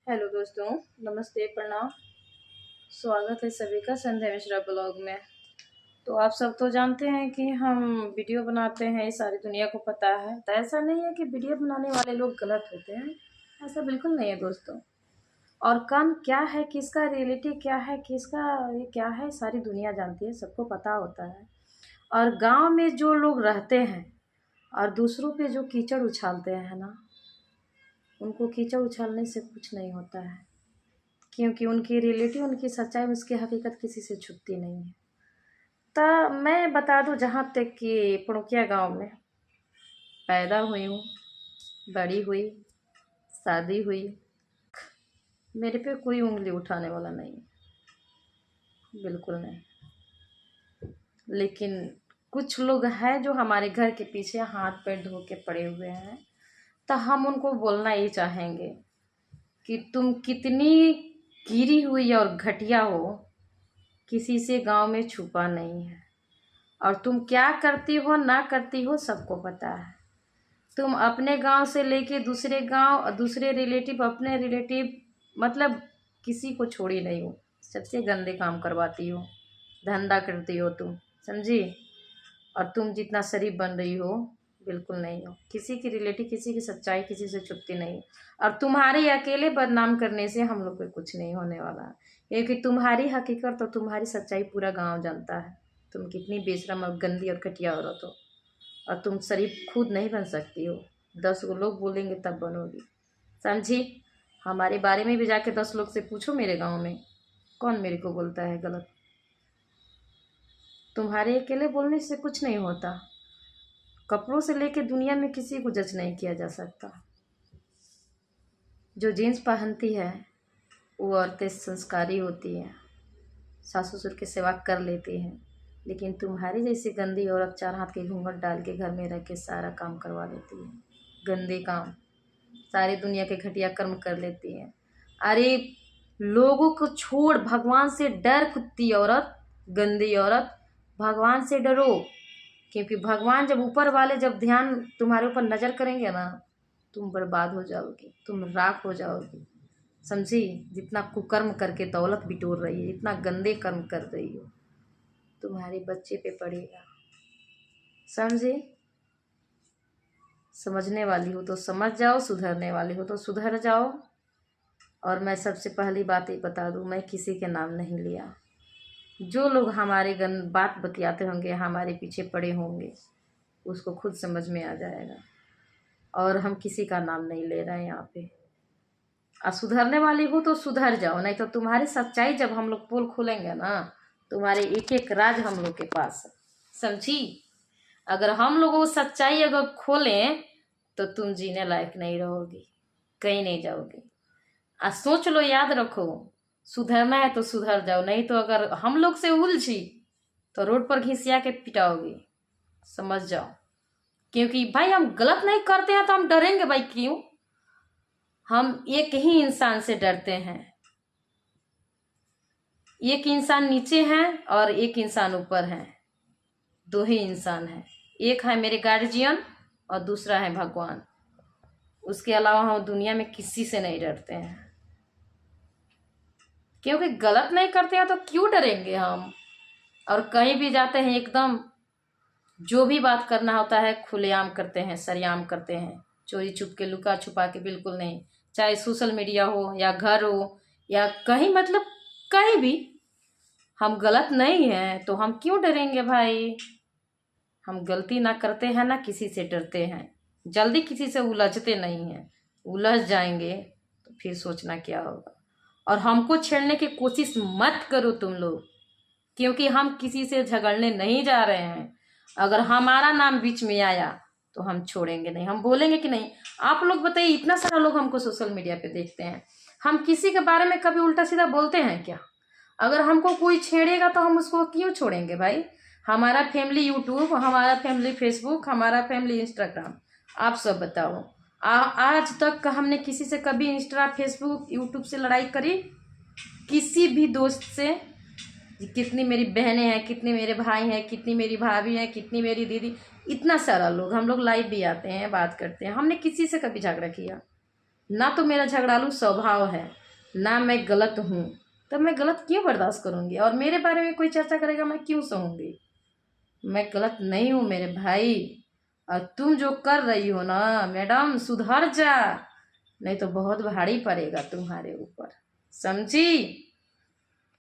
Hello दोस्तों, नमस्ते, प्रणाम। स्वागत है सभी का संध्या मिश्रा ब्लॉग में। तो आप सब तो जानते हैं कि हम वीडियो बनाते हैं, ये सारी दुनिया को पता है। तो ऐसा नहीं है कि वीडियो बनाने वाले लोग गलत होते हैं, ऐसा बिल्कुल नहीं है दोस्तों। और काम क्या है, किसका रियलिटी क्या है, किसका ये क्या है, सारी दुनिया जानती है, सबको पता होता है। और गांव में जो लोग रहते हैं और दूसरों पे जो कीचड़ उछालते हैं ना, उनको कीचड़ उछालने से कुछ नहीं होता है, क्योंकि उनकी रियलिटी, उनकी सच्चाई, उसकी हकीकत किसी से छुपती नहीं है। तो मैं बता दूं, जहाँ तक कि पुड़ुकिया गांव में पैदा हुई हूँ, बड़ी हुई, शादी हुई, मेरे पे कोई उंगली उठाने वाला नहीं है, बिल्कुल नहीं। लेकिन कुछ लोग हैं जो हमारे घर के पीछे हाथ पैर धो के पड़े हुए हैं, तो हम उनको बोलना ये चाहेंगे कि तुम कितनी गिरी हुई और घटिया हो, किसी से गांव में छुपा नहीं है। और तुम क्या करती हो ना करती हो सबको पता है। तुम अपने गांव से लेके दूसरे गांव और दूसरे रिलेटिव, अपने रिलेटिव, मतलब किसी को छोड़ी नहीं हो। सबसे गंदे काम करवाती हो, धंधा करती हो तुम, समझी। और तुम जितना शरीफ बन रही हो, बिल्कुल नहीं हो। किसी की रिलेटिव, किसी की सच्चाई किसी से छुपती नहीं। और तुम्हारे अकेले बदनाम करने से हम लोग को कुछ नहीं होने वाला है, क्योंकि तुम्हारी हकीकत और तुम्हारी सच्चाई पूरा गांव जानता है। तुम कितनी बेशरम और गंदी और घटिया औरत हो, और तुम शरीफ खुद नहीं बन सकती हो। 10 लोग बोलेंगे तब बनोगी, समझी। हमारे बारे में भी जाके 10 लोग से पूछो मेरे गांव में, कौन मेरे को बोलता है गलत। तुम्हारे अकेले बोलने से कुछ नहीं होता। कपड़ों से लेके दुनिया में किसी को जज नहीं किया जा सकता। जो जीन्स पहनती है वो औरतें संस्कारी होती हैं, सास ससुर की सेवा कर लेती हैं। लेकिन तुम्हारी जैसी गंदी औरत 4 हाथ के घूंघट डाल के घर में रह के सारा काम करवा लेती है, गंदे काम, सारी दुनिया के घटिया कर्म कर लेती है। अरे लोगों को छोड़, भगवान से डर, कुत्ती औरत, गंदी औरत। भगवान से डरो, क्योंकि भगवान जब ऊपर वाले जब ध्यान तुम्हारे ऊपर नजर करेंगे ना, तुम बर्बाद हो जाओगी, तुम राख हो जाओगी, समझी। जितना कुकर्म करके दौलत बिटोर रही है, इतना गंदे कर्म कर रही हो, तुम्हारे बच्चे पे पड़ेगा, समझे। समझने वाली हो तो समझ जाओ, सुधरने वाली हो तो सुधर जाओ। और मैं सबसे पहली बात ये बता दूं, मैं किसी के नाम नहीं लिया। जो लोग हमारे बात बतियाते होंगे, हमारे पीछे पड़े होंगे, उसको खुद समझ में आ जाएगा। और हम किसी का नाम नहीं ले रहे हैं यहाँ पे। और सुधरने वाली हो तो सुधर जाओ, नहीं तो तुम्हारी सच्चाई जब हम लोग पोल खोलेंगे ना, तुम्हारे एक एक राज हम लोग के पास है, समझी। अगर हम लोग वो सच्चाई अगर खोलें तो तुम जीने लायक नहीं रहोगी, कहीं नहीं जाओगे। सोच लो, याद रखो, सुधरना है तो सुधर जाओ, नहीं तो अगर हम लोग से उलझी तो रोड पर घिसिया के पिटाओगी, समझ जाओ। क्योंकि भाई हम गलत नहीं करते हैं तो हम डरेंगे भाई, क्यों। हम एक ही इंसान से डरते हैं। एक इंसान नीचे है और एक इंसान ऊपर है, 2 ही इंसान है। एक है मेरे गार्जियन और दूसरा है भगवान। उसके अलावा हम दुनिया में किसी से नहीं डरते हैं, क्योंकि गलत नहीं करते हैं तो क्यों डरेंगे हम। और कहीं भी जाते हैं एकदम जो भी बात करना होता है खुलेआम करते हैं, सरेआम करते हैं, चोरी छुप के, लुका छुपा के बिल्कुल नहीं। चाहे सोशल मीडिया हो या घर हो या कहीं, मतलब कहीं भी। हम गलत नहीं हैं तो हम क्यों डरेंगे भाई। हम गलती ना करते हैं ना किसी से डरते हैं, जल्दी किसी से उलझते नहीं हैं। उलझ जाएंगे तो फिर सोचना क्या होगा। और हमको छेड़ने की कोशिश मत करो तुम लोग, क्योंकि हम किसी से झगड़ने नहीं जा रहे हैं। अगर हमारा नाम बीच में आया तो हम छोड़ेंगे नहीं, हम बोलेंगे कि नहीं। आप लोग बताइए, इतना सारा लोग हमको सोशल मीडिया पे देखते हैं, हम किसी के बारे में कभी उल्टा सीधा बोलते हैं क्या। अगर हमको कोई छेड़ेगा तो हम उसको क्यों छोड़ेंगे भाई। हमारा फैमिली यूट्यूब, हमारा फैमिली फेसबुक, हमारा फैमिली इंस्टाग्राम। आप सब बताओ, आज तक हमने किसी से कभी इंस्टा, फेसबुक, यूट्यूब से लड़ाई करी? किसी भी दोस्त से? कितनी मेरी बहनें हैं, कितने मेरे भाई हैं, कितनी मेरी भाभी हैं, कितनी मेरी दीदी, इतना सारा लोग, हम लोग लाइव भी आते हैं, बात करते हैं। हमने किसी से कभी झगड़ा किया? ना तो मेरा झगड़ालू स्वभाव है, ना मैं गलत हूँ, तब मैं गलत क्यों बर्दाश्त करूँगी? और मेरे बारे में कोई चर्चा करेगा मैं क्यों सहूँगी? मैं गलत नहीं हूँ मेरे भाई। और तुम जो कर रही हो ना मैडम, सुधर जा, नहीं तो बहुत भारी पड़ेगा तुम्हारे ऊपर, समझी?